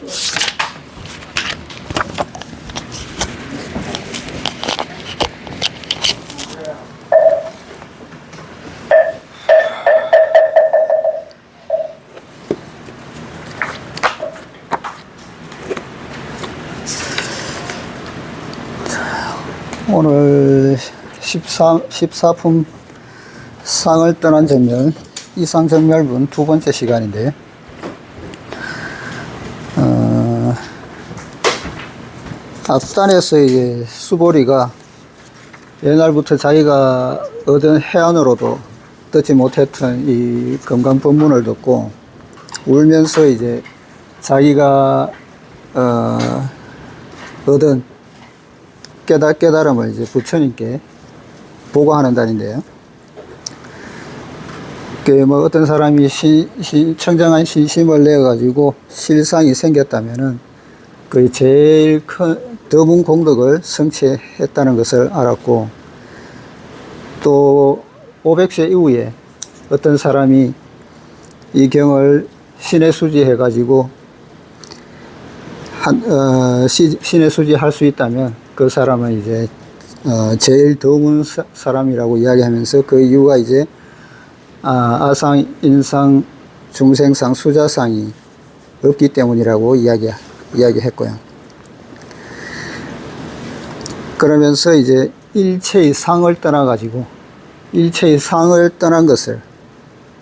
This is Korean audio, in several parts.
오늘 14품 상을 떠난 정렬, 이상 정렬분 두 번째 시간인데, 앞단에서 이제 수보리가 옛날부터 자기가 얻은 해안으로도 듣지 못했던 이 금강법문을 듣고 울면서 이제 자기가 얻은 깨달음을 이제 부처님께 보고하는 단인데요. 뭐 어떤 사람이 청정한 신심을 내어가지고 실상이 생겼다면은 그 제일 큰 드문 공덕을 성취했다는 것을 알았고, 또 500세 이후에 어떤 사람이 이 경을 신의 수지 해가지고 신의 수지 할 수 있다면 그 사람은 이제 제일 드문 사람이라고 이야기하면서 그 이유가 이제 아상, 인상, 중생상, 수자상이 없기 때문이라고 이야기했고요. 그러면서 이제 일체의 상을 떠나가지고 일체의 상을 떠난 것을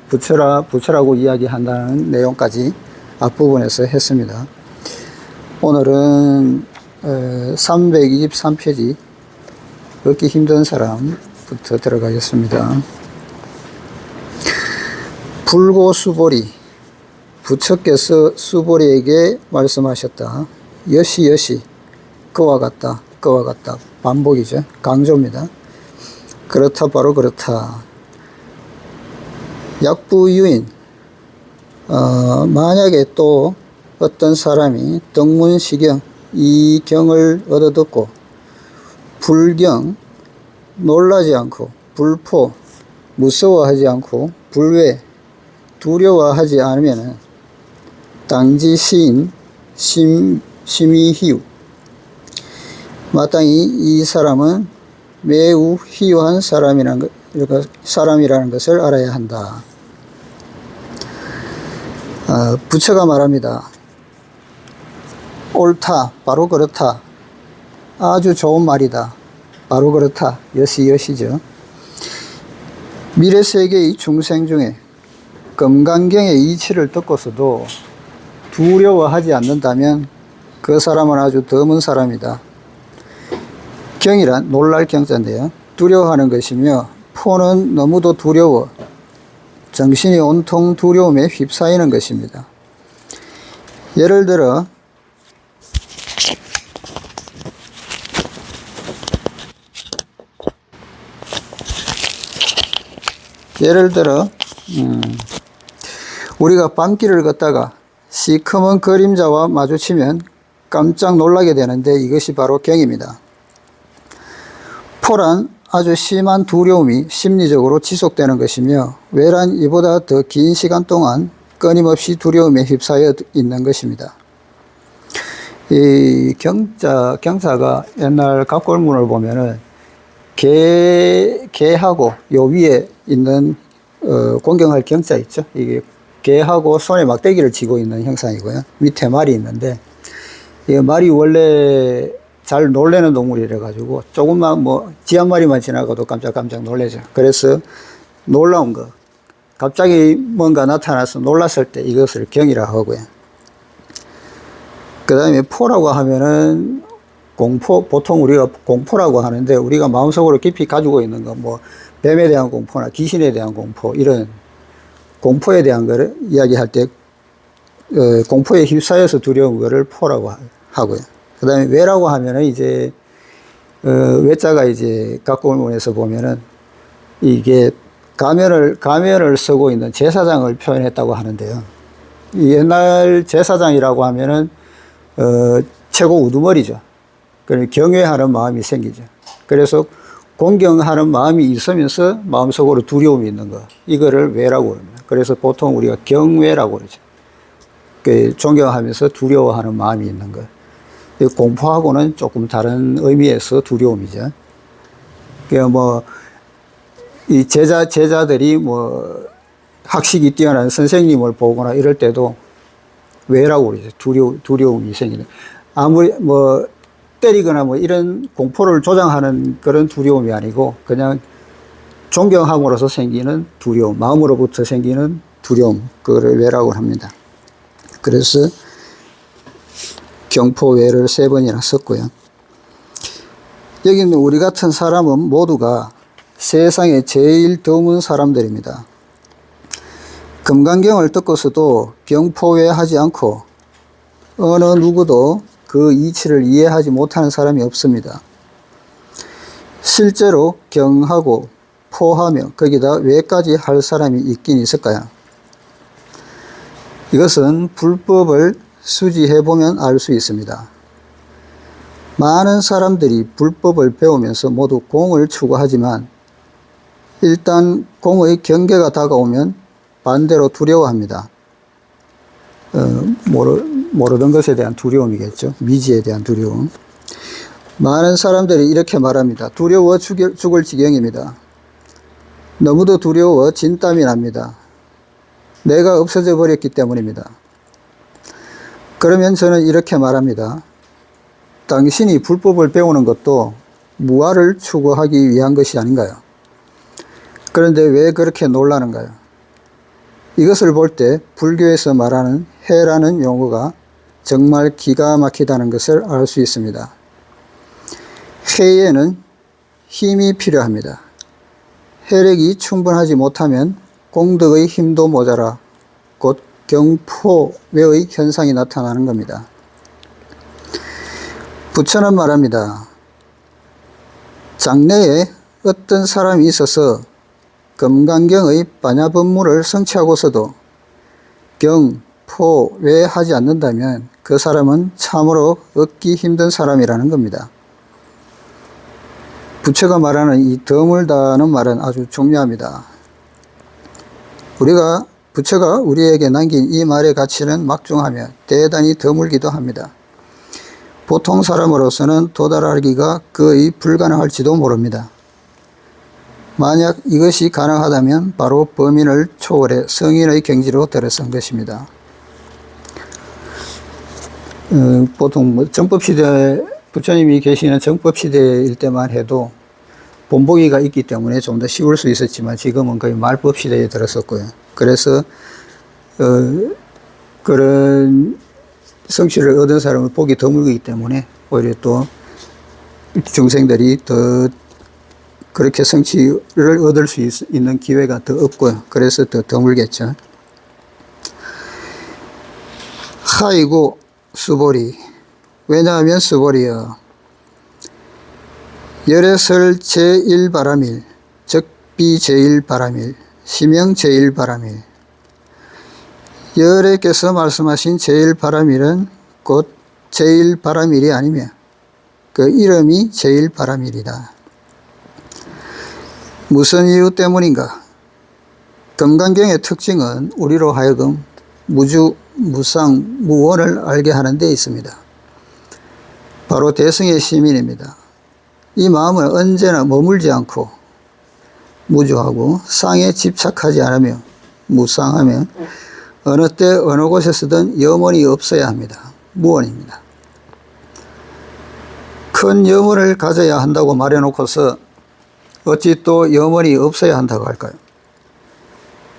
부처라고 이야기한다는 내용까지 앞부분에서 했습니다. 오늘은 323페이지 얻기 힘든 사람부터 들어가겠습니다. 불고수보리, 부처께서 수보리에게 말씀하셨다. 여시 그와 같다, 그와 같다. 반복이죠. 강조입니다. 그렇다, 바로 그렇다. 약부유인, 만약에 또 어떤 사람이 덕문시경, 이 경을 얻어듣고 불경, 놀라지 않고, 불포, 무서워하지 않고, 불외, 두려워하지 않으면 당지 시인, 심의희유, 마땅히 이 사람은 매우 희유한 사람이라는 것을 알아야 한다. 부처가 말합니다. 옳다, 바로 그렇다, 아주 좋은 말이다, 바로 그렇다, 여시죠. 미래세계의 중생 중에 금강경의 이치를 듣고서도 두려워하지 않는다면 그 사람은 아주 드문 사람이다. 경이란 놀랄 경자인데요, 두려워하는 것이며, 포는 너무도 두려워 정신이 온통 두려움에 휩싸이는 것입니다. 예를 들어 우리가 밤길을 걷다가 시커먼 그림자와 마주치면 깜짝 놀라게 되는데 이것이 바로 경입니다. 포란 아주 심한 두려움이 심리적으로 지속되는 것이며, 외란 이보다 더 긴 시간 동안 끊임없이 두려움에 휩싸여 있는 것입니다. 이 경자가 옛날 갑골문을 보면은 개하고 요 위에 있는 공경할 경자 있죠. 이게 개하고 손에 막대기를 쥐고 있는 형상이고요. 밑에 말이 있는데, 이 말이 원래 잘 놀래는 동물이라 가지고 조금만 쥐 한 마리만 지나가도 깜짝 놀래죠. 그래서 놀라운 거, 갑자기 뭔가 나타나서 놀랐을 때 이것을 경이라 하고요. 그 다음에 포라고 하면은 공포, 보통 우리가 공포라고 하는데, 우리가 마음속으로 깊이 가지고 있는 거, 뱀에 대한 공포나 귀신에 대한 공포, 이런 공포에 대한 거를 이야기할 때 공포에 휩싸여서 두려운 거를 포라고 하고요. 그 다음에 외라고 하면은 이제 외자가 이제 갑골문에서 보면은 이게 가면을 쓰고 있는 제사장을 표현했다고 하는데요. 옛날 제사장이라고 하면은 최고 우두머리죠. 그래서 경외하는 마음이 생기죠. 그래서 공경하는 마음이 있으면서 마음속으로 두려움이 있는 거, 이거를 외라고 합니다. 그래서 보통 우리가 경외라고 그러죠. 그 존경하면서 두려워하는 마음이 있는 것. 공포하고는 조금 다른 의미에서 두려움이죠. 뭐, 이 제자들이 뭐, 학식이 뛰어난 선생님을 보거나 이럴 때도 왜라고 그러죠. 두려움이 생기는. 아무리 뭐, 때리거나 뭐 이런 공포를 조장하는 그런 두려움이 아니고 그냥 존경함으로써 생기는 두려움, 마음으로부터 생기는 두려움, 그거를 왜라고 합니다. 그래서 경포 왜를 3번이나 썼고요. 여기는 우리 같은 사람은 모두가 세상에 제일 드문 사람들입니다. 금강경을 듣고서도 병포외하지 않고 어느 누구도 그 이치를 이해하지 못하는 사람이 없습니다. 실제로 경하고 포하며 거기다 왜까지 할 사람이 있긴 있을까요? 이것은 불법을 수지해보면 알 수 있습니다. 많은 사람들이 불법을 배우면서 모두 공을 추구하지만 일단 공의 경계가 다가오면 반대로 두려워합니다. 모르던 것에 대한 두려움이겠죠. 미지에 대한 두려움. 많은 사람들이 이렇게 말합니다. 두려워 죽을 지경입니다. 너무도 두려워 진땀이 납니다. 내가 없어져 버렸기 때문입니다. 그러면 저는 이렇게 말합니다. 당신이 불법을 배우는 것도 무아를 추구하기 위한 것이 아닌가요? 그런데 왜 그렇게 놀라는가요? 이것을 볼 때 불교에서 말하는 해라는 용어가 정말 기가 막히다는 것을 알 수 있습니다. 해에는 힘이 필요합니다. 혜력이 충분하지 못하면 공덕의 힘도 모자라 곧 경포외의 현상이 나타나는 겁니다. 부처는 말합니다. 장래에 어떤 사람이 있어서 금강경의 반야법문을 성취하고서도 경포외하지 않는다면 그 사람은 참으로 얻기 힘든 사람이라는 겁니다. 부처가 말하는 이 드물다는 말은 아주 중요합니다. 부처가 우리에게 남긴 이 말의 가치는 막중하며 대단히 드물기도 합니다. 보통 사람으로서는 도달하기가 거의 불가능할지도 모릅니다. 만약 이것이 가능하다면 바로 범인을 초월해 성인의 경지로 들어선 것입니다. 보통 뭐 정법시대, 부처님이 계시는 정법시대일 때만 해도 본보기가 있기 때문에 좀 더 쉬울 수 있었지만 지금은 거의 말법시대에 들어섰고요. 그래서 그런 성취를 얻은 사람을 보기 드물기 때문에 오히려 또 중생들이 더 그렇게 성취를 얻을 수 있는 기회가 더 없고요. 그래서 더 드물겠죠. 하이고 수보리. 왜냐하면 수보리여 열애설 제1바람일 적비 제1바람일 심영 제1바람일. 열애께서 말씀하신 제1바람일은 곧 제1바람일이 아니며 그 이름이 제1바람일이다. 무슨 이유 때문인가? 금강경의 특징은 우리로 하여금 무주, 무상, 무원을 알게 하는 데 있습니다. 바로 대승의 시민입니다. 이 마음은 언제나 머물지 않고 무주하고 상에 집착하지 않으며 무상하며 어느 때 어느 곳에서든 염원이 없어야 합니다. 무원입니다. 큰 염원을 가져야 한다고 말해놓고서 어찌 또 염원이 없어야 한다고 할까요?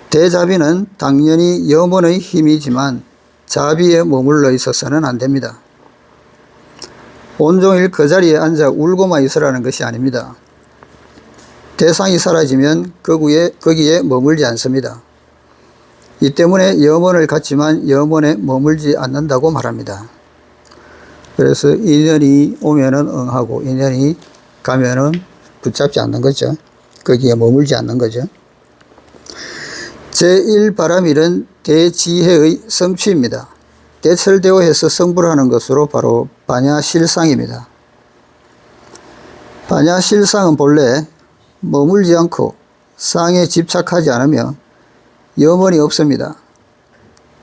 대자비는 당연히 염원의 힘이지만 자비에 머물러 있어서는 안 됩니다. 온종일 그 자리에 앉아 울고만 있으라는 것이 아닙니다. 대상이 사라지면 거기에 머물지 않습니다. 이 때문에 염원을 갖지만 염원에 머물지 않는다고 말합니다. 그래서 인연이 오면은 응하고 인연이 가면은 붙잡지 않는 거죠. 거기에 머물지 않는 거죠. 제1바람일은 대지혜의 성취입니다. 대철대오해서 성불하는 것으로 바로 반야실상입니다. 반야실상은 본래 머물지 않고 상에 집착하지 않으며 염원이 없습니다.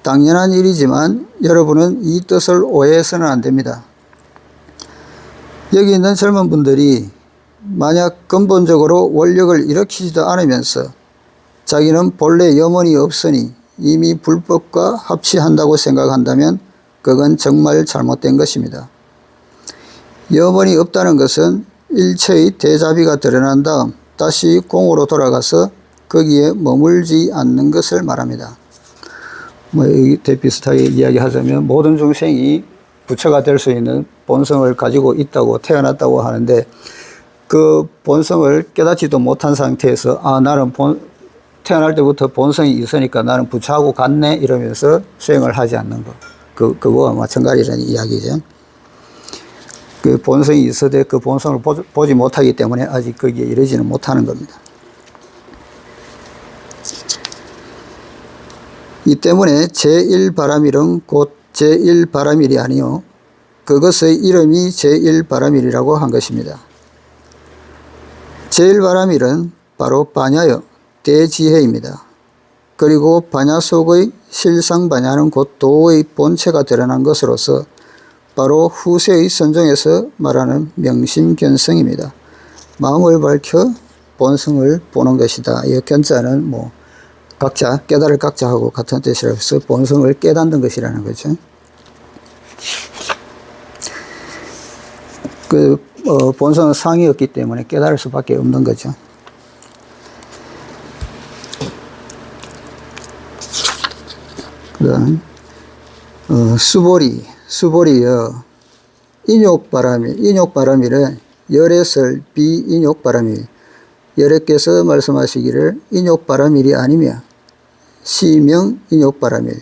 당연한 일이지만 여러분은 이 뜻을 오해해서는 안 됩니다. 여기 있는 젊은 분들이 만약 근본적으로 원력을 일으키지도 않으면서 자기는 본래 염원이 없으니 이미 불법과 합치한다고 생각한다면 그건 정말 잘못된 것입니다. 염원이 없다는 것은 일체의 대자비가 드러난 다음 다시 공으로 돌아가서 거기에 머물지 않는 것을 말합니다. 이때 비슷하게 이야기하자면 모든 중생이 부처가 될 수 있는 본성을 가지고 있다고 태어났다고 하는데 그 본성을 깨닫지도 못한 상태에서 나는 태어날 때부터 본성이 있으니까 나는 부처하고 같네 이러면서 수행을 하지 않는 것. 그거와 마찬가지라는 이야기죠. 그 본성이 있어도 그 본성을 보지 못하기 때문에 아직 거기에 이르지는 못하는 겁니다. 이 때문에 제1바람일은 곧 제1바람일이 아니요 그것의 이름이 제1바람일이라고 한 것입니다. 제1바람일은 바로 반야여 대지혜입니다. 그리고 반야 속의 실상반야는 곧 도의 본체가 드러난 것으로서 바로 후세의 선종에서 말하는 명심견성입니다. 마음을 밝혀 본성을 보는 것이다. 이 견자는 각자 깨달을 각자하고 같은 뜻이라서 본성을 깨닫는 것이라는 거죠. 본성은 상이 없기 때문에 깨달을 수밖에 없는 거죠. 그다음 수보리여 인욕바람일은 열애설 비인욕바람일 열애께서 말씀하시기를 인욕바람일이 아니며 시명 인욕바람일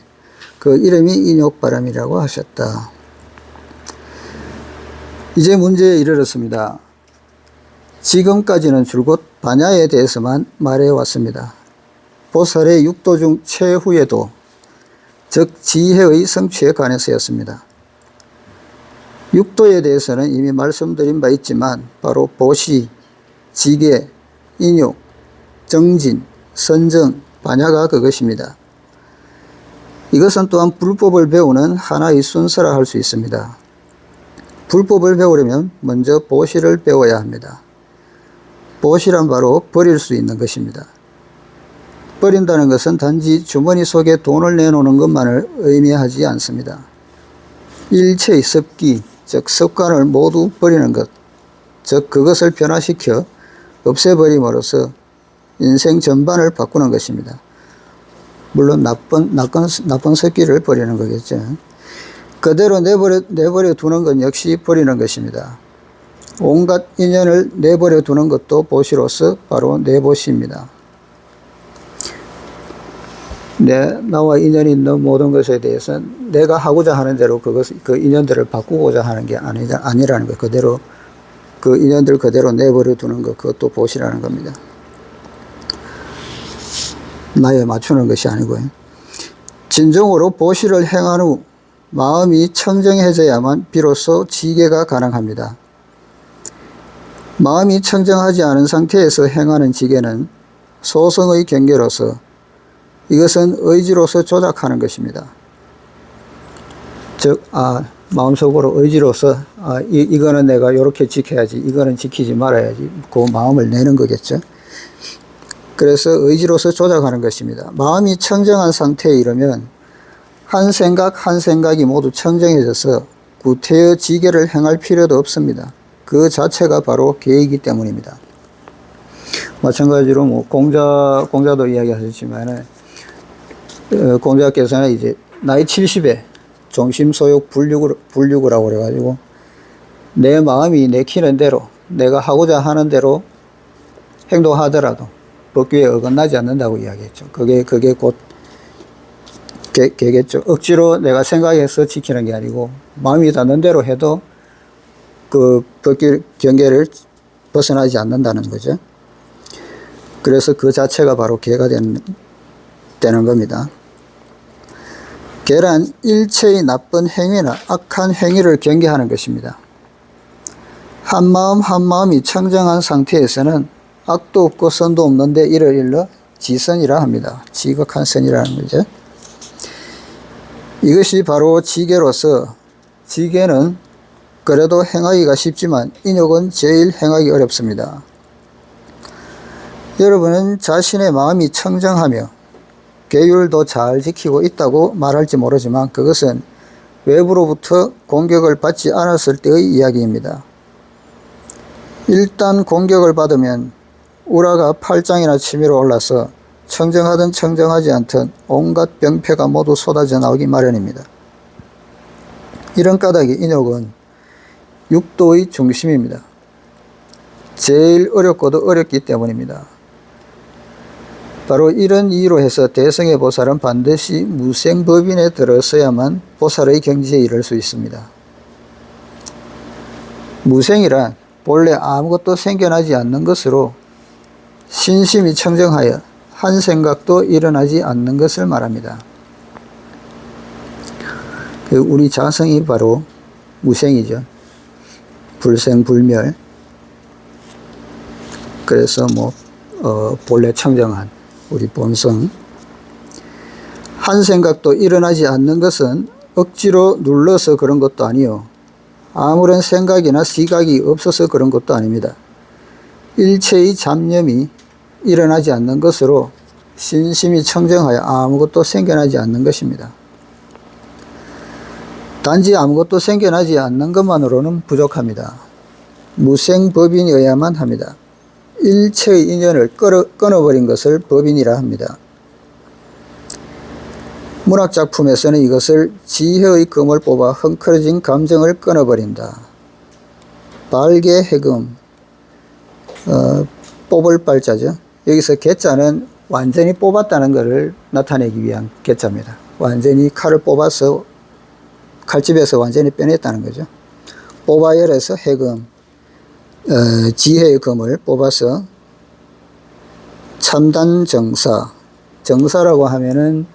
그 이름이 인욕바람이라고 하셨다. 이제 문제에 이르렀습니다. 지금까지는 줄곧 반야에 대해서만 말해왔습니다. 보살의 육도 중 최후에도 즉 지혜의 성취에 관해서였습니다. 육도에 대해서는 이미 말씀드린 바 있지만 바로 보시, 지계, 인욕, 정진, 선정, 반야가 그것입니다. 이것은 또한 불법을 배우는 하나의 순서라 할 수 있습니다. 불법을 배우려면 먼저 보시를 배워야 합니다. 보시란 바로 버릴 수 있는 것입니다. 버린다는 것은 단지 주머니 속에 돈을 내놓는 것만을 의미하지 않습니다. 일체의 습기, 즉 습관을 모두 버리는 것, 즉 그것을 변화시켜 없애버림으로써 인생 전반을 바꾸는 것입니다. 물론 나쁜 습기를 버리는 거겠죠. 그대로 내버려 두는 것 역시 버리는 것입니다. 온갖 인연을 내버려 두는 것도 보시로서 바로 내보시입니다. 나와 인연이 있는 모든 것에 대해서 내가 하고자 하는 대로 그 인연들을 바꾸고자 하는 게 아니라는 것, 그대로 그 인연들 그대로 내버려 두는 것, 그것도 보시라는 겁니다. 나에 맞추는 것이 아니고요. 진정으로 보시를 행한 후 마음이 청정해져야만 비로소 지계가 가능합니다. 마음이 청정하지 않은 상태에서 행하는 지계는 소성의 경계로서 이것은 의지로서 조작하는 것입니다. 즉, 마음속으로 의지로서 이거는 내가 이렇게 지켜야지, 이거는 지키지 말아야지, 그 마음을 내는 거겠죠. 그래서 의지로서 조작하는 것입니다. 마음이 청정한 상태에 이르면 한 생각이 모두 청정해져서 구태여 지계를 행할 필요도 없습니다. 그 자체가 바로 계이기 때문입니다. 마찬가지로 공자도 이야기하셨지만은 공자께서는 이제 나이 70에 종심소욕 불육을 하고 그래가지고 내 마음이 내키는 대로 내가 하고자 하는 대로 행동하더라도 법규에 어긋나지 않는다고 이야기했죠. 그게 곧 개겠죠. 억지로 내가 생각해서 지키는 게 아니고 마음이 닿는 대로 해도 그 법규 경계를 벗어나지 않는다는 거죠. 그래서 그 자체가 바로 개가 되는 겁니다. 개란 일체의 나쁜 행위나 악한 행위를 경계하는 것입니다. 한 마음이 청정한 상태에서는 악도 없고 선도 없는데 이를 일러 지선이라 합니다. 지극한 선이라는 거죠. 이것이 바로 지계로서, 지계는 그래도 행하기가 쉽지만 인욕은 제일 행하기 어렵습니다. 여러분은 자신의 마음이 청정하며 계율도 잘 지키고 있다고 말할지 모르지만 그것은 외부로부터 공격을 받지 않았을 때의 이야기입니다. 일단 공격을 받으면 우라가 팔짱이나 치밀어 올라서 청정하든 청정하지 않든 온갖 병폐가 모두 쏟아져 나오기 마련입니다. 이런 까닭이 인욕은 육도의 중심입니다. 제일 어렵고도 어렵기 때문입니다. 바로 이런 이유로 해서 대성의 보살은 반드시 무생법인에 들어서야만 보살의 경지에 이를 수 있습니다. 무생이란 본래 아무것도 생겨나지 않는 것으로 신심이 청정하여 한 생각도 일어나지 않는 것을 말합니다. 우리 자성이 바로 무생이죠. 불생불멸. 그래서 본래 청정한 우리 본성. 한 생각도 일어나지 않는 것은 억지로 눌러서 그런 것도 아니요, 아무런 생각이나 시각이 없어서 그런 것도 아닙니다. 일체의 잡념이 일어나지 않는 것으로 신심이 청정하여 아무것도 생겨나지 않는 것입니다. 단지 아무것도 생겨나지 않는 것만으로는 부족합니다. 무생법인이어야만 합니다. 일체의 인연을 끊어버린 것을 법인이라 합니다. 문학작품에서는 이것을 지혜의 금을 뽑아 헝클어진 감정을 끊어버린다. 발개 해금, 뽑을 발자죠. 여기서 개자는 완전히 뽑았다는 것을 나타내기 위한 개자입니다. 완전히 칼을 뽑아서 칼집에서 완전히 빼냈다는 거죠. 뽑아열에서 해금, 지혜의 금을 뽑아서 참단 정사, 정사라고 하면은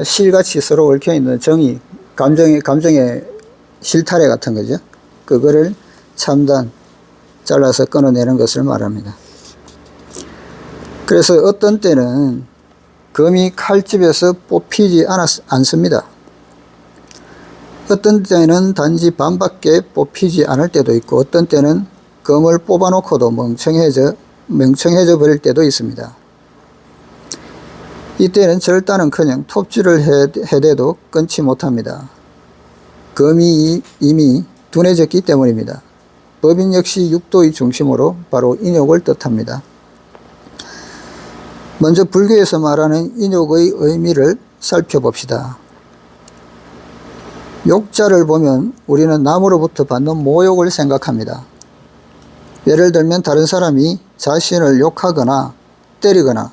실같이 서로 얽혀있는 정이, 감정의 실타래 같은 거죠. 그거를 참단, 잘라서 끊어내는 것을 말합니다. 그래서 어떤 때는 금이 칼집에서 뽑히지 않습니다. 어떤 때는 단지 반밖에 뽑히지 않을 때도 있고, 어떤 때는 금을 뽑아놓고도 멍청해져 버릴 때도 있습니다. 이때는 절단은커녕 톱질을 해대도 끊지 못합니다. 금이 이미 둔해졌기 때문입니다. 법인 역시 육도의 중심으로 바로 인욕을 뜻합니다. 먼저 불교에서 말하는 인욕의 의미를 살펴봅시다. 욕자를 보면 우리는 남으로부터 받는 모욕을 생각합니다. 예를 들면 다른 사람이 자신을 욕하거나 때리거나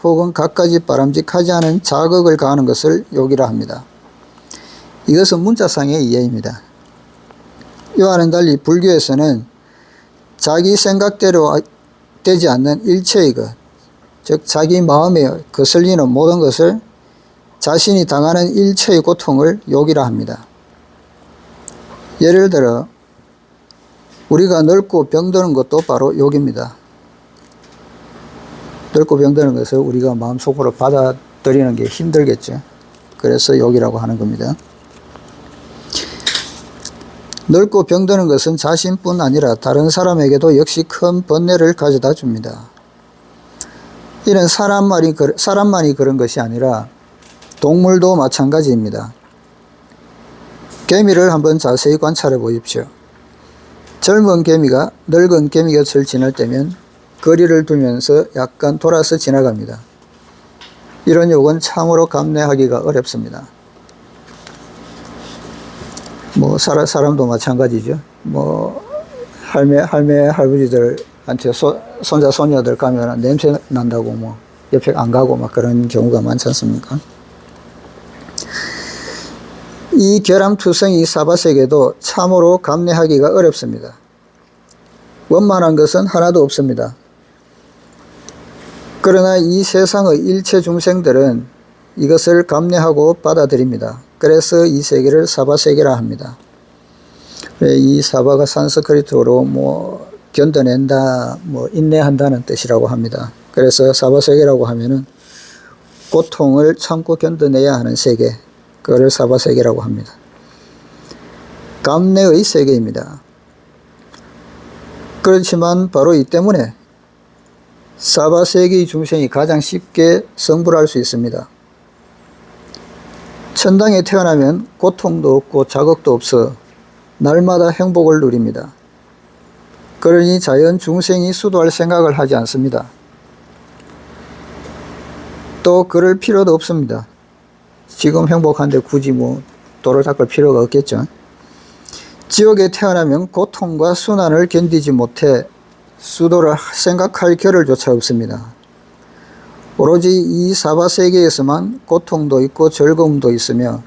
혹은 갖가지 바람직하지 않은 자극을 가하는 것을 욕이라 합니다. 이것은 문자상의 이해입니다. 이와는 달리 불교에서는 자기 생각대로 되지 않는 일체의 것, 즉 자기 마음에 거슬리는 모든 것을, 자신이 당하는 일체의 고통을 욕이라 합니다. 예를 들어 우리가 늙고 병드는 것도 바로 욕입니다. 늙고 병드는 것을 우리가 마음속으로 받아들이는 게 힘들겠죠. 그래서 욕이라고 하는 겁니다. 늙고 병드는 것은 자신뿐 아니라 다른 사람에게도 역시 큰 번뇌를 가져다 줍니다. 이는 사람만이 그런 것이 아니라 동물도 마찬가지입니다. 개미를 한번 자세히 관찰해 보십시오. 젊은 개미가 늙은 개미 곁을 지날 때면 거리를 두면서 약간 돌아서 지나갑니다. 이런 욕은 참으로 감내하기가 어렵습니다. 사람도 마찬가지죠. 할아버지들한테 손자, 손녀들 가면 냄새 난다고 옆에 안 가고 그런 경우가 많지 않습니까? 이 결함투성이 사바세계도 참으로 감내하기가 어렵습니다. 원만한 것은 하나도 없습니다. 그러나 이 세상의 일체 중생들은 이것을 감내하고 받아들입니다. 그래서 이 세계를 사바세계라 합니다. 이 사바가 산스크리트어로 견뎌낸다, 인내한다는 뜻이라고 합니다. 그래서 사바세계라고 하면은 고통을 참고 견뎌내야 하는 세계, 그걸 사바세계라고 합니다. 감내의 세계입니다. 그렇지만 바로 이 때문에 사바세계의 중생이 가장 쉽게 성불할 수 있습니다. 천당에 태어나면 고통도 없고 자극도 없어 날마다 행복을 누립니다. 그러니 자연 중생이 수도할 생각을 하지 않습니다. 또 그럴 필요도 없습니다. 지금 행복한데 굳이 도를 닦을 필요가 없겠죠. 지옥에 태어나면 고통과 순환을 견디지 못해 수도를 생각할 겨를조차 없습니다. 오로지 이 사바세계에서만 고통도 있고 즐거움도 있으며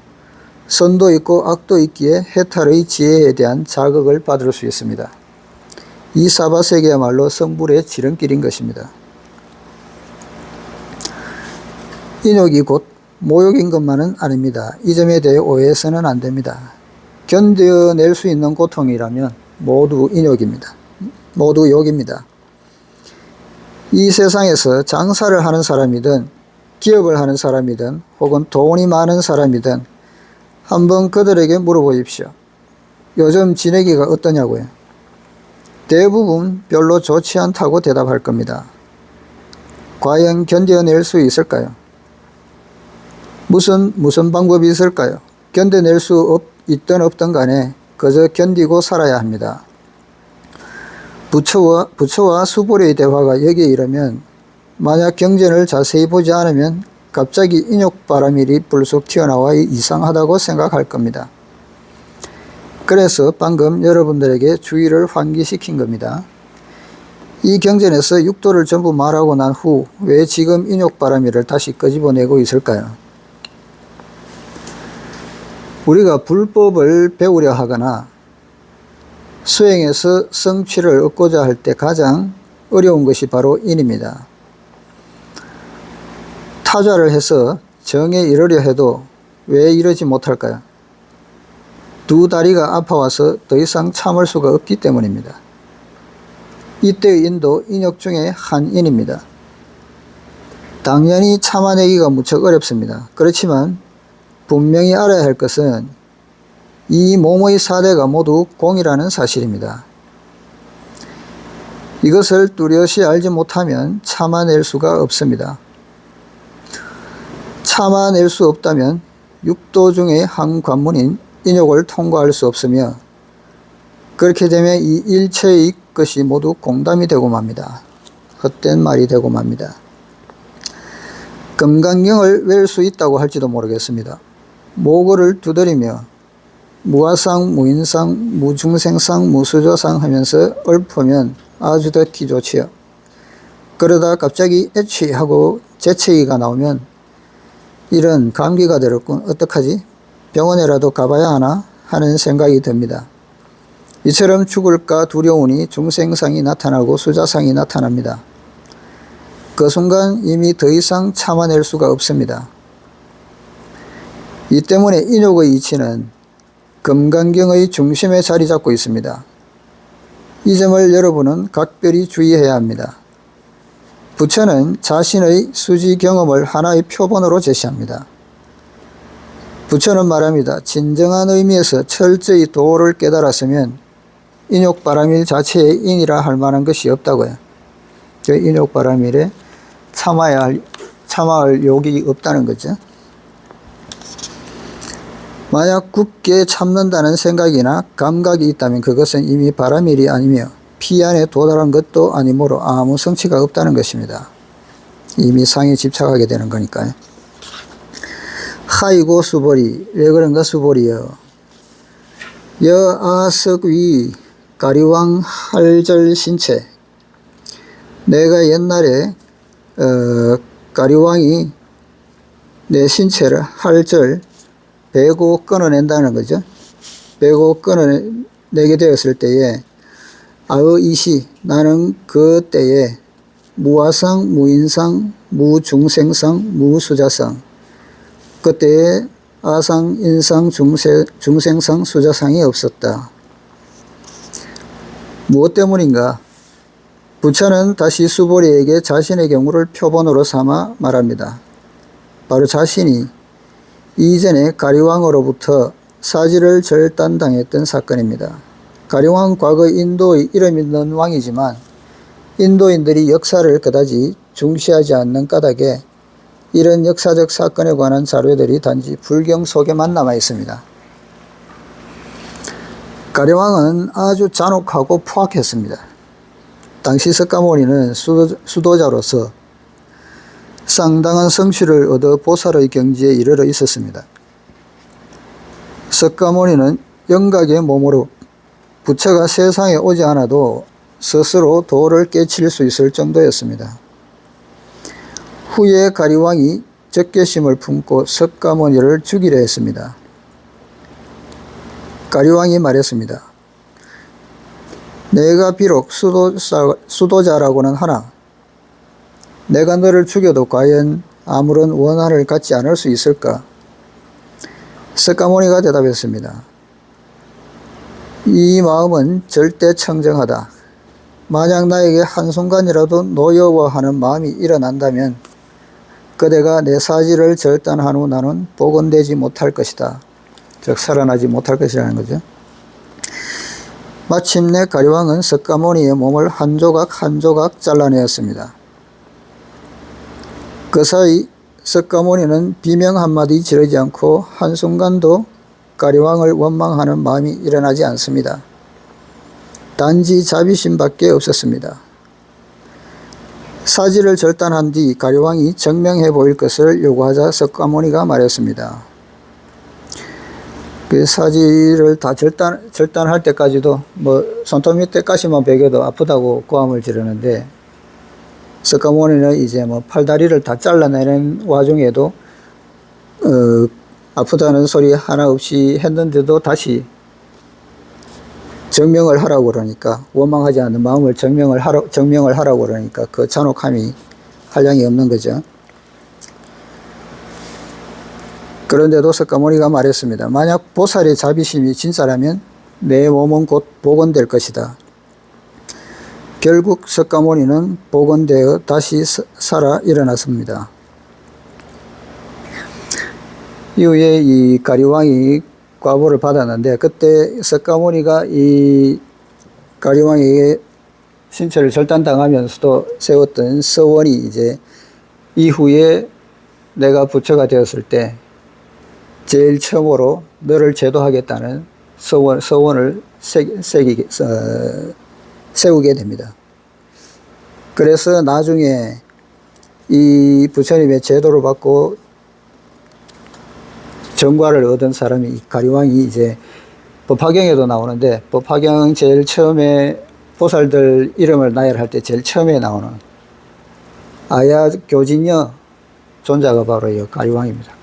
선도 있고 악도 있기에 해탈의 지혜에 대한 자극을 받을 수 있습니다. 이 사바세계야말로 성불의 지름길인 것입니다. 인욕이 곧 모욕인 것만은 아닙니다. 이 점에 대해 오해해서는 안 됩니다. 견뎌낼 수 있는 고통이라면 모두 인욕입니다. 모두 욕입니다. 이 세상에서 장사를 하는 사람이든 기업을 하는 사람이든 혹은 돈이 많은 사람이든 한번 그들에게 물어보십시오. 요즘 지내기가 어떠냐고요. 대부분 별로 좋지 않다고 대답할 겁니다. 과연 견뎌낼 수 있을까요? 무슨 방법이 있을까요? 견뎌낼 수 있든 없든 간에 그저 견디고 살아야 합니다. 부처와 수보리의 대화가 여기에 이르면 만약 경전을 자세히 보지 않으면 갑자기 인욕바람일이 불쑥 튀어나와 이상하다고 생각할 겁니다. 그래서 방금 여러분들에게 주의를 환기시킨 겁니다. 이 경전에서 육도를 전부 말하고 난 후 왜 지금 인욕바람일을 다시 끄집어내고 있을까요? 우리가 불법을 배우려 하거나 수행해서 성취를 얻고자 할 때 가장 어려운 것이 바로 인입니다. 타자를 해서 정에 이르려 해도 왜 이르지 못할까요? 두 다리가 아파와서 더 이상 참을 수가 없기 때문입니다. 이때의 인도 인욕 중에 한 인입니다. 당연히 참아내기가 무척 어렵습니다. 그렇지만 분명히 알아야 할 것은 이 몸의 4대가 모두 공이라는 사실입니다. 이것을 뚜렷이 알지 못하면 참아낼 수가 없습니다. 참아낼 수 없다면 육도 중에 한 관문인 인욕을 통과할 수 없으며 그렇게 되면 이 일체의 것이 모두 공담이 되고 맙니다. 헛된 말이 되고 맙니다. 금강경을 외울 수 있다고 할지도 모르겠습니다. 모고를 두드리며 무아상, 무인상, 무중생상, 무수조상 하면서 읊으면 아주 듣기 좋지요. 그러다 갑자기 애취하고 재채기가 나오면 이런 감기가 들었군, 어떡하지? 병원에라도 가봐야 하나 하는 생각이 듭니다. 이처럼 죽을까 두려우니 중생상이 나타나고 수자상이 나타납니다. 그 순간 이미 더 이상 참아낼 수가 없습니다. 이 때문에 인욕의 이치는 금강경의 중심에 자리 잡고 있습니다. 이 점을 여러분은 각별히 주의해야 합니다. 부처는 자신의 수지 경험을 하나의 표본으로 제시합니다. 부처는 말합니다. 진정한 의미에서 철저히 도를 깨달았으면 인욕바람일 자체의 인이라 할 만한 것이 없다고요. 그 인욕바람일에 참아야 할 욕이 없다는 거죠. 만약 굳게 참는다는 생각이나 감각이 있다면 그것은 이미 바람일이 아니며 피 안에 도달한 것도 아니므로 아무 성취가 없다는 것입니다. 이미 상에 집착하게 되는 거니까요. 하이고 수보리, 왜 그런가 수보리여. 여아석위 가리왕 할절 신체. 내가 옛날에 가리왕이 내 신체를 할절 베고 끊어낸다는 거죠. 베고 끊어내게 되었을 때에 아의이시, 나는 그 때에 무아상, 무인상, 무중생상, 무수자상, 그때에 아상, 인상, 중생상, 수자상이 없었다. 무엇 때문인가? 부처는 다시 수보리에게 자신의 경우를 표본으로 삼아 말합니다. 바로 자신이 이전에 가리왕으로부터 사지를 절단당했던 사건입니다. 가리왕은 과거 인도의 이름 있는 왕이지만 인도인들이 역사를 그다지 중시하지 않는 까닭에 이런 역사적 사건에 관한 자료들이 단지 불경 속에만 남아 있습니다. 가리왕은 아주 잔혹하고 포악했습니다. 당시 석가모니는 수도자로서 상당한 성취를 얻어 보살의 경지에 이르러 있었습니다. 석가모니는 영각의 몸으로 부처가 세상에 오지 않아도 스스로 도를 깨칠 수 있을 정도였습니다. 후에 가리왕이 적개심을 품고 석가모니를 죽이려 했습니다. 가리왕이 말했습니다. 내가 비록 수도자라고는 하나 내가 너를 죽여도 과연 아무런 원한을 갖지 않을 수 있을까? 석가모니가 대답했습니다. 이 마음은 절대 청정하다. 만약 나에게 한순간이라도 노여워하는 마음이 일어난다면 그대가 내 사지를 절단한 후 나는 복원되지 못할 것이다. 즉 살아나지 못할 것이라는 거죠. 마침내 가리왕은 석가모니의 몸을 한 조각 한 조각 잘라내었습니다. 그 사이 석가모니는 비명 한마디 지르지 않고 한순간도 가리왕을 원망하는 마음이 일어나지 않습니다. 단지 자비심밖에 없었습니다. 사지를 절단한 뒤 가리왕이 정명해 보일 것을 요구하자 석가모니가 말했습니다. 그 사지를 다 절단할 때까지도 손톱 밑에 가시만 베겨도 아프다고 고함을 지르는데 석가모니는 이제 팔다리를 다 잘라내는 와중에도 아프다는 소리 하나 없이 했는데도 다시 정명을 하라고 그러니까 원망하지 않는 마음을 정명을 하라고 그러니까 그 잔혹함이 한량이 없는 거죠. 그런데도 석가모니가 말했습니다. 만약 보살의 자비심이 진짜라면 내 몸은 곧 복원될 것이다. 결국 석가모니는 복원되어 다시 살아 일어났습니다. 이후에 이 가리왕이 과보를 받았는데 그때 석가모니가 이 가리왕에게 신체를 절단당하면서도 세웠던 서원이 이제 이후에 내가 부처가 되었을 때 제일 처음으로 너를 제도하겠다는 서원을 세우게 됩니다. 그래서 나중에 이 부처님의 제도를 받고 정과를 얻은 사람이 이 가리왕이 이제 법화경에도 나오는데 법화경 제일 처음에 보살들 이름을 나열할 때 제일 처음에 나오는 아야 교진여 존자가 바로 이 가리왕입니다.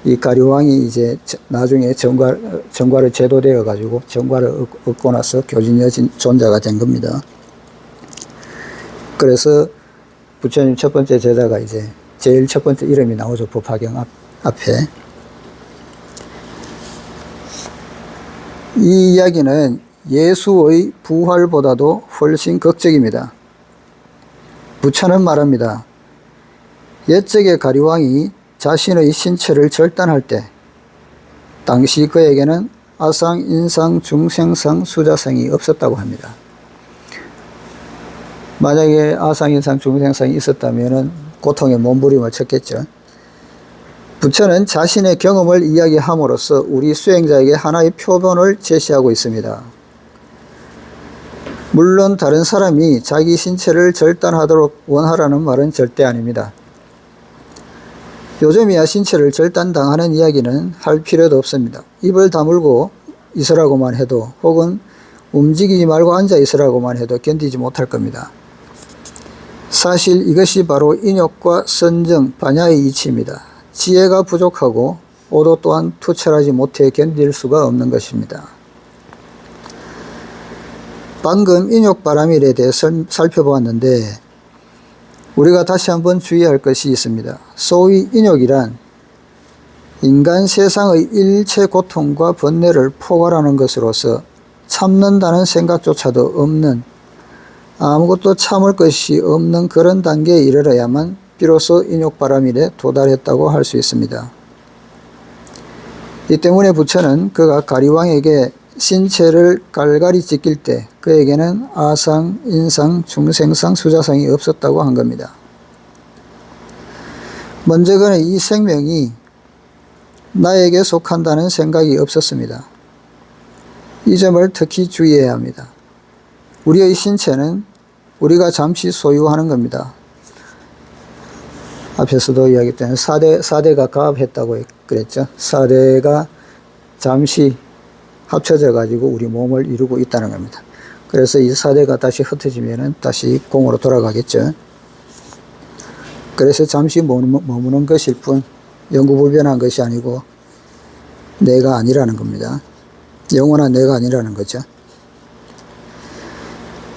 이 가리왕이 이제 나중에 정과를 제도되어 가지고 정과를 얻고 나서 교진여 존자가 된 겁니다. 그래서 부처님 첫 번째 제자가 이제 제일 첫 번째 이름이 나오죠. 법화경 앞에. 이 이야기는 예수의 부활보다도 훨씬 극적입니다. 부처는 말합니다. 옛적의 가리왕이 자신의 신체를 절단할 때 당시 그에게는 아상, 인상, 중생상, 수자상이 없었다고 합니다. 만약에 아상, 인상, 중생상이 있었다면 고통에 몸부림을 쳤겠죠. 부처는 자신의 경험을 이야기함으로써 우리 수행자에게 하나의 표본을 제시하고 있습니다. 물론 다른 사람이 자기 신체를 절단하도록 원하라는 말은 절대 아닙니다. 요즘이야 신체를 절단당하는 이야기는 할 필요도 없습니다. 입을 다물고 있으라고만 해도 혹은 움직이지 말고 앉아 있으라고만 해도 견디지 못할 겁니다. 사실 이것이 바로 인욕과 선정, 반야의 이치입니다. 지혜가 부족하고 오도 또한 투철하지 못해 견딜 수가 없는 것입니다. 방금 인욕바라밀에 대해 살펴보았는데 우리가 다시 한번 주의할 것이 있습니다. 소위 인욕이란 인간 세상의 일체 고통과 번뇌를 포괄하는 것으로서 참는다는 생각조차도 없는 아무것도 참을 것이 없는 그런 단계에 이르러야만 비로소 인욕바라밀에 도달했다고 할 수 있습니다. 이 때문에 부처는 그가 가리왕에게 신체를 갈갈이 찢길 때 그에게는 아상, 인상, 중생상, 수자상이 없었다고 한 겁니다. 먼저 그는 이 생명이 나에게 속한다는 생각이 없었습니다. 이 점을 특히 주의해야 합니다. 우리의 신체는 우리가 잠시 소유하는 겁니다. 앞에서도 이야기했던 4대가 가합했다고 그랬죠. 4대가 잠시 합쳐져 가지고 우리 몸을 이루고 있다는 겁니다. 그래서 이 4대가 다시 흩어지면 다시 공으로 돌아가겠죠. 그래서 잠시 머무는 것일 뿐 영구불변한 것이 아니고 내가 아니라는 겁니다. 영원한 내가 아니라는 거죠.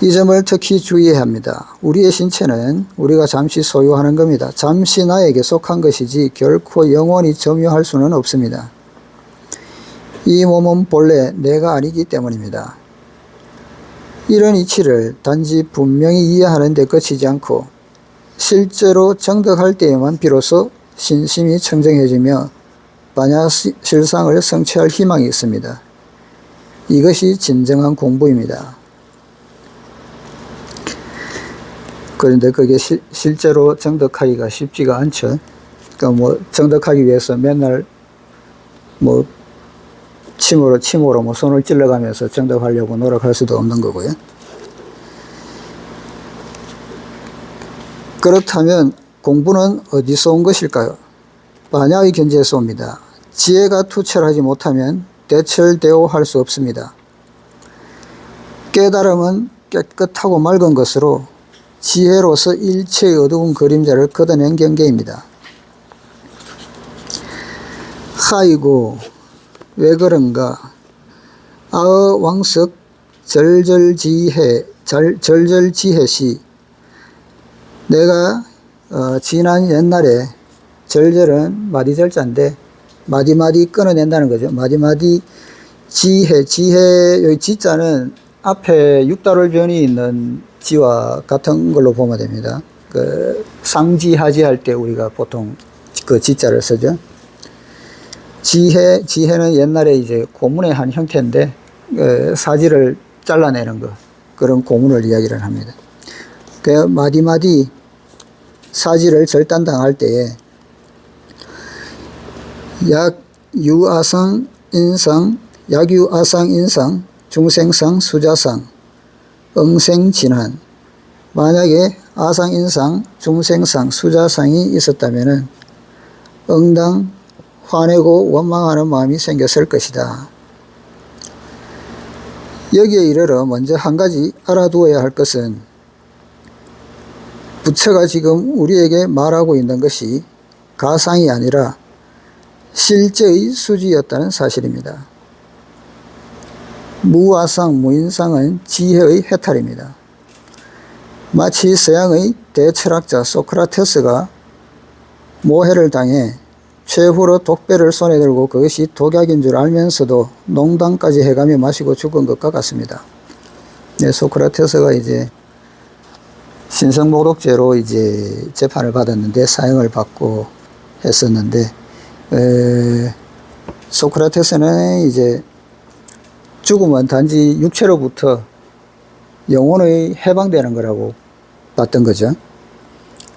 이 점을 특히 주의해야 합니다. 우리의 신체는 우리가 잠시 소유하는 겁니다. 잠시 나에게 속한 것이지 결코 영원히 점유할 수는 없습니다. 이 몸은 본래 내가 아니기 때문입니다. 이런 이치를 단지 분명히 이해하는 데 그치지 않고 실제로 정득할 때에만 비로소 신심이 청정해지며 반야실상을 성취할 희망이 있습니다. 이것이 진정한 공부입니다. 그런데 그게 실제로 정득하기가 쉽지가 않죠. 그러니까 정득하기 위해서 맨날 침으로 손을 찔러가면서 정득하려고 노력할 수도 없는 거고요. 그렇다면 공부는 어디서 온 것일까요? 반야의 견지에서 옵니다. 지혜가 투철하지 못하면 대철대오할 수 없습니다. 깨달음은 깨끗하고 맑은 것으로 지혜로서 일체의 어두운 그림자를 걷어낸 경계입니다. 하이고 왜 그런가? 아어 왕석 절절지혜시. 내가 지난 옛날에 절절은 마디절자인데 마디마디 끊어낸다는 거죠. 마디마디 지혜 여기 지자는 앞에 육달월변이 있는 지와 같은 걸로 보면 됩니다. 그 상지하지 할 때 우리가 보통 그 지자를 쓰죠. 지혜는 옛날에 이제 고문의 한 형태인데 사지를 잘라내는 거, 그런 고문을 이야기를 합니다. 그 마디마디 사지를 절단당할 때에 약유아상 인상, 중생상, 수자상, 응생진한. 만약에 아상인상, 중생상, 수자상이 있었다면 응당 화내고 원망하는 마음이 생겼을 것이다. 여기에 이르러 먼저 한 가지 알아두어야 할 것은 부처가 지금 우리에게 말하고 있는 것이 가상이 아니라 실제의 수지였다는 사실입니다. 무아상, 무인상은 지혜의 해탈입니다. 마치 서양의 대철학자 소크라테스가 모해를 당해 최후로 독배를 손에 들고 그것이 독약인 줄 알면서도 농담까지 해가며 마시고 죽은 것과 같습니다. 네, 소크라테스가 이제 신성모독죄로 이제 재판을 받았는데 사형을 받고 했었는데, 소크라테스는 이제 죽음은 단지 육체로부터 영혼의 해방되는 거라고 봤던 거죠.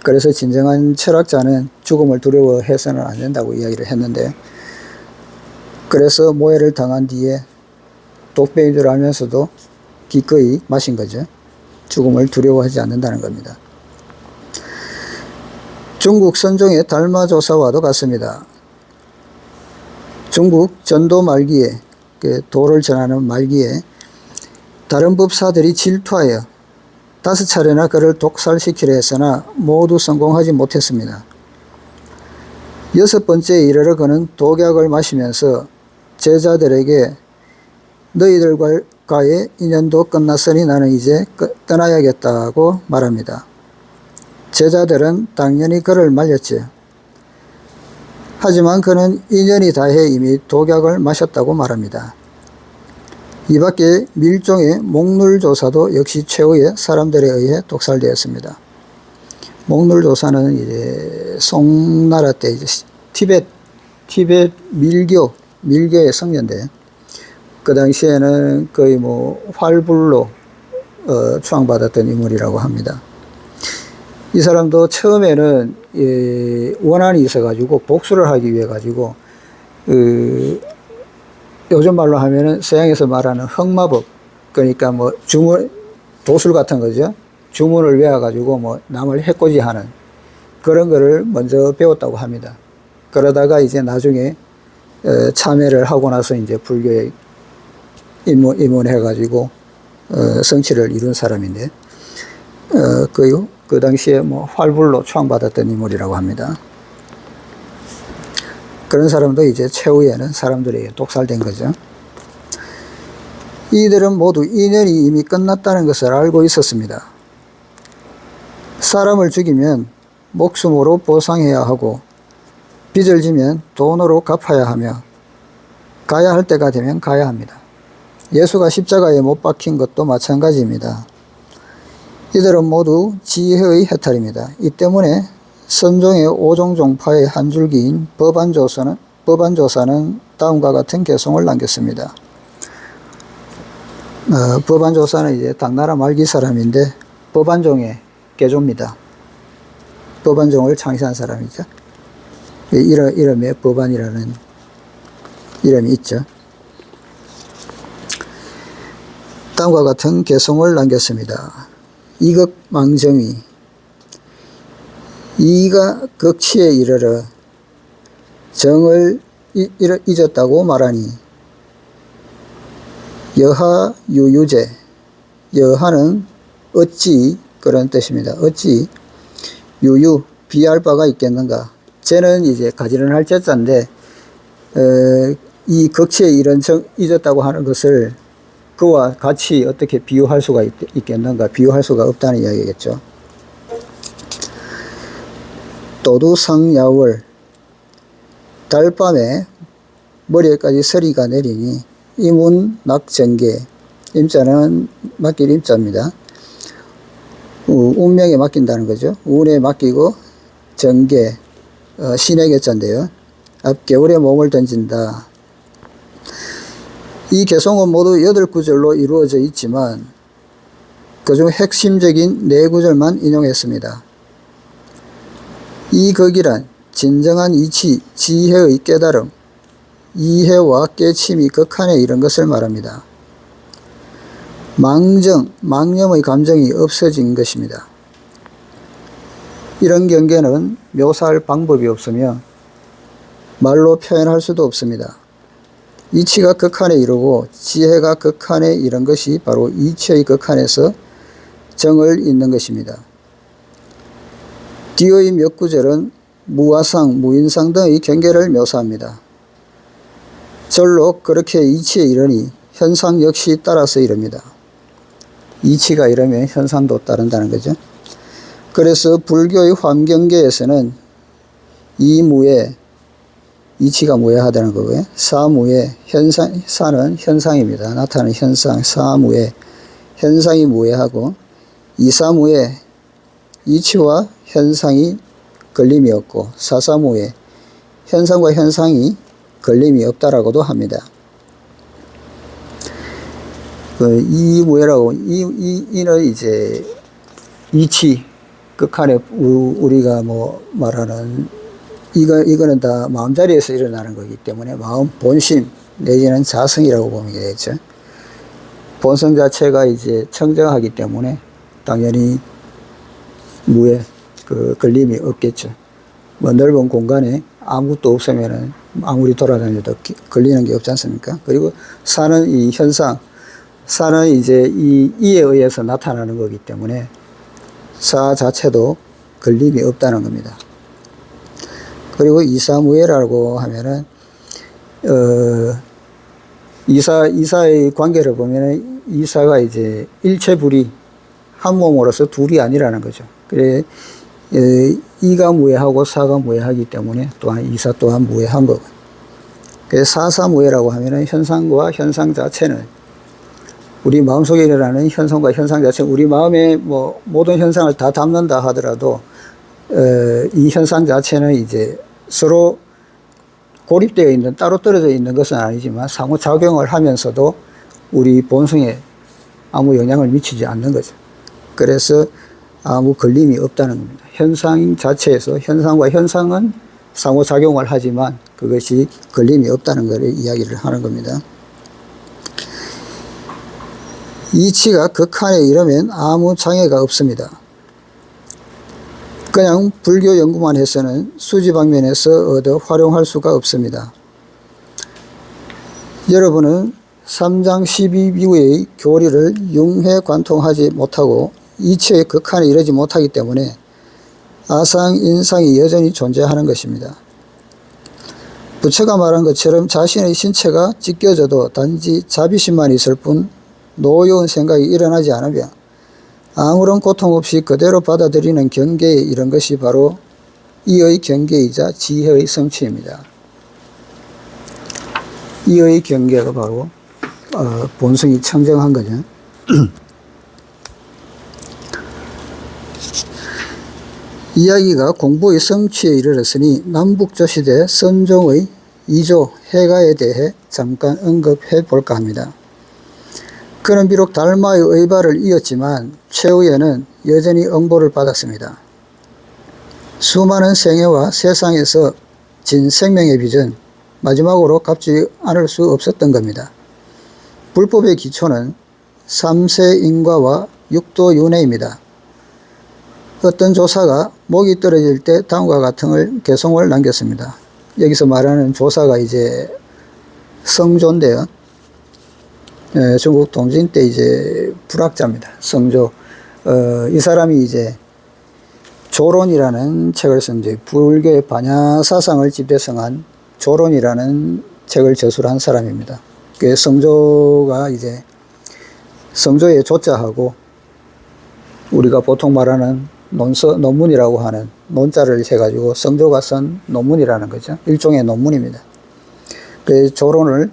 그래서 진정한 철학자는 죽음을 두려워해서는 안 된다고 이야기를 했는데, 그래서 모해를 당한 뒤에 독배인 줄 알면서도 기꺼이 마신 거죠. 죽음을 두려워하지 않는다는 겁니다. 중국 선종의 달마조사와도 같습니다. 중국 전도 말기에, 도를 전하는 말기에 다른 법사들이 질투하여 5차례나 그를 독살시키려 했으나 모두 성공하지 못했습니다. 6번째에 이르러 그는 독약을 마시면서 제자들에게 너희들과의 인연도 끝났으니 나는 이제 떠나야겠다고 말합니다. 제자들은 당연히 그를 말렸지요. 하지만 그는 인연이 다해 이미 독약을 마셨다고 말합니다. 이 밖에 밀종의 목룰조사도 역시 최후의 사람들에 의해 독살되었습니다. 목룰조사는 이제 송나라 때 이제 티벳 밀교 밀교의 성년대. 그 당시에는 거의 뭐 활불로 추앙받았던 인물이라고 합니다. 이 사람도 처음에는 원한이 있어가지고 복수를 하기 위해 가지고 요즘 말로 하면은 서양에서 말하는 흑마법, 그러니까 뭐 주문, 도술 같은 거죠. 주문을 외워가지고 뭐 남을 해코지하는 그런 거를 먼저 배웠다고 합니다. 그러다가 이제 나중에 참회를 하고 나서 이제 불교에 입문해가지고 성취를 이룬 사람인데, 그 당시에 뭐 활불로 추앙받았던 인물이라고 합니다. 그런 사람도 이제 최후에는 사람들에게 독살된 거죠. 이들은 모두 인연이 이미 끝났다는 것을 알고 있었습니다. 사람을 죽이면 목숨으로 보상해야 하고, 빚을 지면 돈으로 갚아야 하며, 가야 할 때가 되면 가야 합니다. 예수가 십자가에 못 박힌 것도 마찬가지입니다. 이들은 모두 지혜의 해탈입니다. 이 때문에 선종의 5종 종파의 한 줄기인 법안조사는 다음과 같은 개송을 남겼습니다. 법안조사는 이제 당나라 말기 사람인데 법안종의 개조입니다. 법안종을 창시한 사람이죠. 이름에 법안이라는 이름이 있죠. 다음과 같은 개송을 남겼습니다. 이극망정위, 이가 극치에 이르러 정을 잊었다고 말하니, 여하 유유제, 여하는 어찌, 그런 뜻입니다. 어찌 유유, 비할 바가 있겠는가. 쟤는 이제 가지런할 제자인데 이 극치에 이른 정 잊었다고 하는 것을 그와 같이 어떻게 비유할 수가 있겠는가. 비유할 수가 없다는 이야기겠죠. 도두상야월, 달밤에 머리에까지 서리가 내리니 이문낙정계, 임자는 맡길 임자입니다. 운명에 맡긴다는 거죠. 운에 맡기고 정계, 신에게 자인데요. 앞겨울에 몸을 던진다. 이 개송은 모두 8구절로 이루어져 있지만 그중 핵심적인 4구절만 인용했습니다. 이 극이란 진정한 이치, 지혜의 깨달음, 이해와 깨침이 극한에 이른 것을 말합니다. 망정, 망념의 감정이 없어진 것입니다. 이런 경계는 묘사할 방법이 없으며 말로 표현할 수도 없습니다. 이치가 극한에 이르고 지혜가 극한에 이른 것이 바로 이치의 극한에서 정을 잇는 것입니다. 뒤의 몇 구절은 무아상, 무인상 등의 경계를 묘사합니다. 절로 그렇게 이치에 이르니 현상 역시 따라서 이릅니다. 이치가 이르면 현상도 따른다는 거죠. 그래서 불교의 환경계에서는 이무에, 이치가 무해하다는 거고요. 사무에, 사는 현상입니다. 나타나는 현상, 사무에, 현상이 무해하고, 이사무에, 이치와 현상이 걸림이 없고, 사사무에, 현상과 현상이 걸림이 없다라고도 합니다. 이무해라고, 이는 이제 이치, 극한에 우리가 뭐 말하는 이거는 다 마음자리에서 일어나는 거기 때문에 마음 본심 내지는 자성이라고 보면 되겠죠. 본성 자체가 이제 청정하기 때문에 당연히 무에 걸림이 없겠죠. 뭐 넓은 공간에 아무것도 없으면은 아무리 돌아다녀도 걸리는 게 없지 않습니까? 그리고 사는 이 현상, 사는 이제 이에 의해서 나타나는 거기 때문에 사 자체도 걸림이 없다는 겁니다. 그리고 이사무예라고 하면은 이사의 관계를 보면은 이사가 이제 일체불이, 한 몸으로서 둘이 아니라는 거죠. 그래 이가 무해하고 사가 무해하기 때문에 또한 이사 또한 무해한 거고. 그래서 사사무예라고 하면은 현상과 현상 자체는 우리 마음속에 일어나는 현상과 현상 자체, 우리 마음에 뭐 모든 현상을 다 담는다 하더라도 이 현상 자체는 이제 서로 고립되어 있는, 따로 떨어져 있는 것은 아니지만 상호작용을 하면서도 우리 본성에 아무 영향을 미치지 않는 거죠. 그래서 아무 걸림이 없다는 겁니다. 현상 자체에서 현상과 현상은 상호작용을 하지만 그것이 걸림이 없다는 것을 이야기를 하는 겁니다. 이치가 극한에 이르면 아무 장애가 없습니다. 그냥 불교 연구만 해서는 수지 방면에서 얻어 활용할 수가 없습니다. 여러분은 3장 12비구의 교리를 융해 관통하지 못하고 이치의 극한에 이르지 못하기 때문에 아상, 인상이 여전히 존재하는 것입니다. 부처가 말한 것처럼 자신의 신체가 찢겨져도 단지 자비심만 있을 뿐 노여운 생각이 일어나지 않으며 아무런 고통 없이 그대로 받아들이는 경계에 이른 것이 바로 이의 경계이자 지혜의 성취입니다. 이의 경계가 바로 본성이 청정한 거죠. 이야기가 공부의 성취에 이르렀으니 남북조시대 선종의 2조 해가에 대해 잠깐 언급해 볼까 합니다. 그는 비록 달마의 의발을 이었지만 최후에는 여전히 응보를 받았습니다. 수많은 생애와 세상에서 진 생명의 빚은 마지막으로 갚지 않을 수 없었던 겁니다. 불법의 기초는 3세 인과와 6도 윤회입니다. 어떤 조사가 목이 떨어질 때 다음과 같은 개송을 남겼습니다. 여기서 말하는 조사가 이제 성조인데요. 중국 동진 때 이제 불학자입니다. 성조. 이 사람이 이제 조론이라는 책을 쓴 이제 불교의 반야 사상을 집대성한 조론이라는 책을 저술한 사람입니다. 그 성조가 이제 성조의 조자하고 우리가 보통 말하는 논문이라고 하는 논자를 해가지고 성조가 쓴 논문이라는 거죠. 일종의 논문입니다. 그 조론을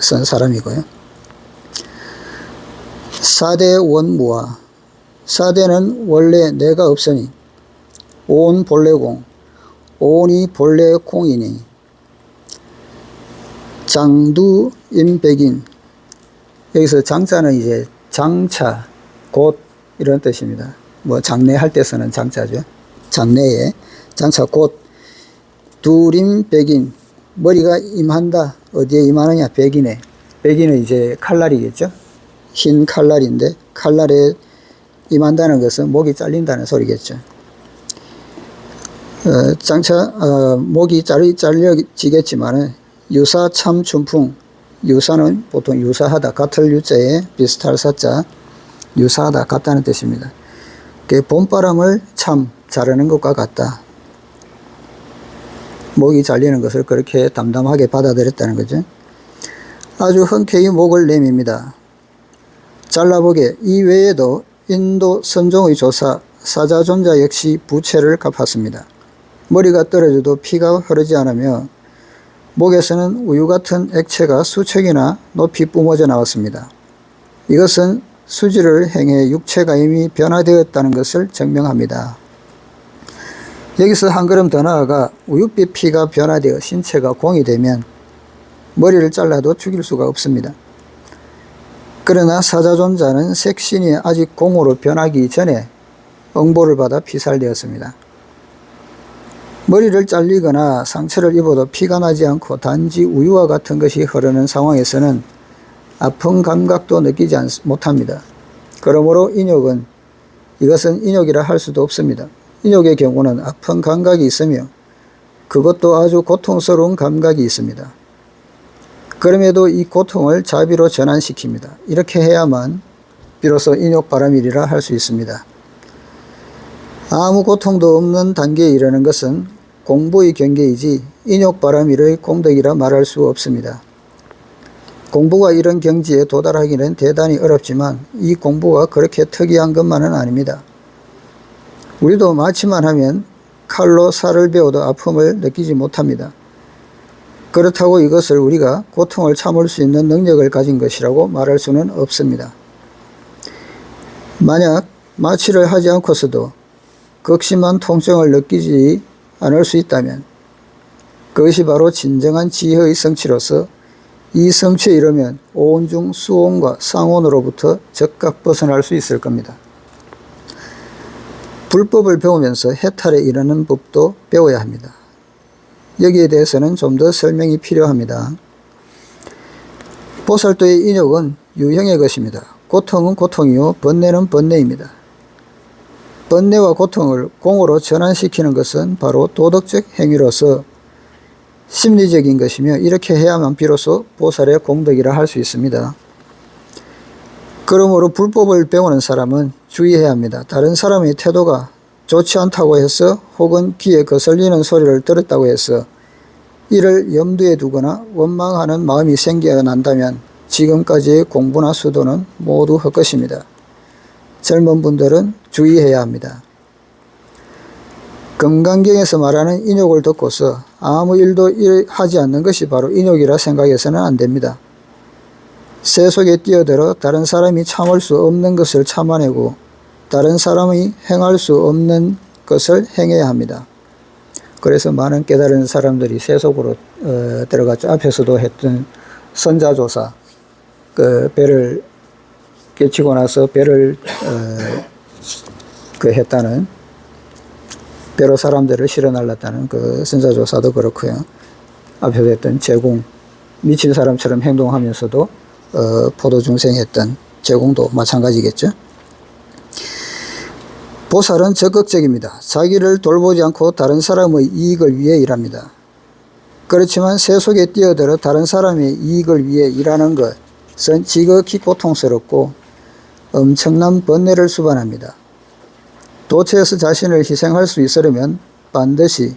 쓴 사람이고요. 사대 원무와 사대는 원래 내가 없으니 온 본래 공, 온이 본래 공이니 장두 임백인. 여기서 장자는 이제 장차 곧 이런 뜻입니다. 뭐 장례할 때 쓰는 장자죠. 장례에 장차 곧 두림백인, 머리가 임한다. 어디에 임하느냐? 백인에. 백인은 이제 칼날이겠죠. 흰 칼날인데 칼날에 임한다는 것은 목이 잘린다는 소리겠죠. 장차 목이 잘려지겠지만은 유사 참 춘풍. 유사는 보통 유사하다, 같을 유자에 비슷할 사자, 유사하다, 같다는 뜻입니다. 봄바람을 참 자르는 것과 같다. 목이 잘리는 것을 그렇게 담담하게 받아들였다는 거죠. 아주 흔쾌히 목을 내밉니다. 잘라보게 이 외에도 인도 선종의 조사 사자존자 역시 부채를 갚았습니다. 머리가 떨어져도 피가 흐르지 않으며 목에서는 우유 같은 액체가 수척이나 높이 뿜어져 나왔습니다. 이것은 수지를 행해 육체가 이미 변화되었다는 것을 증명합니다. 여기서 한 걸음 더 나아가 우유빛 피가 변화되어 신체가 공이 되면 머리를 잘라도 죽일 수가 없습니다. 그러나 사자존자는 색신이 아직 공으로 변하기 전에 응보를 받아 피살되었습니다. 머리를 잘리거나 상처를 입어도 피가 나지 않고 단지 우유와 같은 것이 흐르는 상황에서는 아픈 감각도 느끼지 못합니다. 그러므로 이것은 인욕이라 할 수도 없습니다. 인욕의 경우는 아픈 감각이 있으며 그것도 아주 고통스러운 감각이 있습니다. 그럼에도 이 고통을 자비로 전환시킵니다. 이렇게 해야만 비로소 인욕바람이리라 할 수 있습니다. 아무 고통도 없는 단계에 이르는 것은 공부의 경계이지 인욕바람일의 공덕이라 말할 수 없습니다. 공부가 이런 경지에 도달하기는 대단히 어렵지만 이 공부가 그렇게 특이한 것만은 아닙니다. 우리도 마취만 하면 칼로 살을 베어도 아픔을 느끼지 못합니다. 그렇다고 이것을 우리가 고통을 참을 수 있는 능력을 가진 것이라고 말할 수는 없습니다. 만약 마취를 하지 않고서도 극심한 통증을 느끼지 않을 수 있다면 그것이 바로 진정한 지혜의 성취로서 이 성취에 이르면 오온중 수온과 상온으로부터 즉각 벗어날 수 있을 겁니다. 불법을 배우면서 해탈에 이르는 법도 배워야 합니다. 여기에 대해서는 좀 더 설명이 필요합니다. 보살도의 인욕은 유형의 것입니다. 고통은 고통이요 번뇌는 번뇌입니다. 번뇌와 고통을 공으로 전환시키는 것은 바로 도덕적 행위로서 심리적인 것이며 이렇게 해야만 비로소 보살의 공덕이라 할 수 있습니다. 그러므로 불법을 배우는 사람은 주의해야 합니다. 다른 사람의 태도가 좋지 않다고 해서 혹은 귀에 거슬리는 소리를 들었다고 해서 이를 염두에 두거나 원망하는 마음이 생겨난다면 지금까지의 공부나 수도는 모두 헛것입니다. 젊은 분들은 주의해야 합니다. 금강경에서 말하는 인욕을 듣고서 아무 일도 하지 않는 것이 바로 인욕이라 생각해서는 안 됩니다. 새 속에 뛰어들어 다른 사람이 참을 수 없는 것을 참아내고 다른 사람이 행할 수 없는 것을 행해야 합니다. 그래서 많은 깨달은 사람들이 새 속으로 들어갔죠. 앞에서도 했던 선자조사, 그 배를 깨치고 나서 배를 했다는 배로 사람들을 실어 날랐다는 그 선자조사도 그렇고요. 앞에서 했던 제공, 미친 사람처럼 행동하면서도 포도중생했던 제공도 마찬가지겠죠. 보살은 적극적입니다. 자기를 돌보지 않고 다른 사람의 이익을 위해 일합니다. 그렇지만 새 속에 뛰어들어 다른 사람의 이익을 위해 일하는 것은 지극히 고통스럽고 엄청난 번뇌를 수반합니다. 도처에서 자신을 희생할 수 있으려면 반드시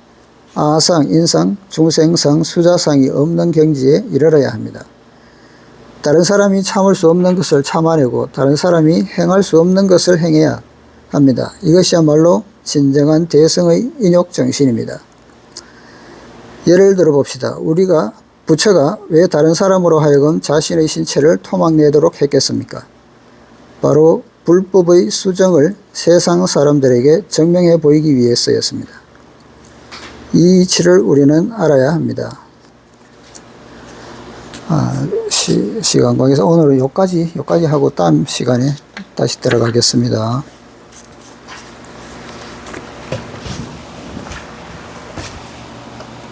아상, 인상, 중생상, 수자상이 없는 경지에 이르러야 합니다. 다른 사람이 참을 수 없는 것을 참아내고 다른 사람이 행할 수 없는 것을 행해야 합니다. 이것이야말로 진정한 대성의 인욕 정신입니다. 예를 들어 봅시다. 부처가 왜 다른 사람으로 하여금 자신의 신체를 토막내도록 했겠습니까? 바로 불법의 수정을 세상 사람들에게 증명해 보이기 위해서였습니다. 이 이치를 우리는 알아야 합니다. 시간 관계에서 오늘은 여기까지 하고 다음 시간에 다시 들어가겠습니다.